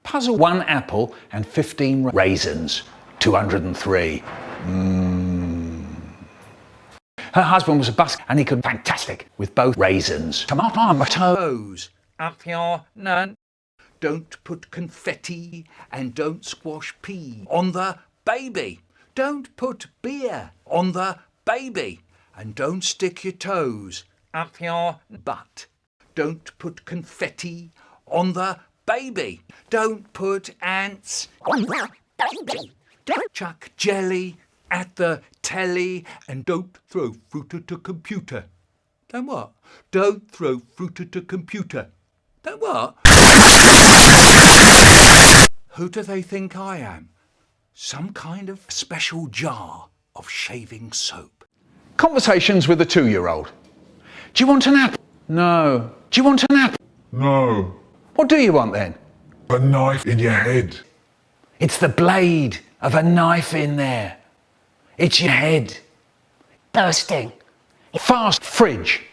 Puzzle 1 apple and 15 raisins. 203. Her husband was a busker and he could fantastic with both raisins. Tomatoes up your nut. Don't put confetti and don't squash pea on the baby. Don't put beer on the baby. And don't stick your toes up your butt. Don't put confetti on the baby. Don't put ants on the baby. Don't chuck jelly at the telly and don't throw fruit at a computer. Don't what? Don't throw fruit at a computer. Don't what? Who do they think I am? Some kind of special jar of shaving soap. Conversations with a 2-year-old. Do you want an apple? No. Do you want an apple? No. What do you want then? A knife in your head. It's the blade of a knife in there. It's your head. Bursting. Fast fridge.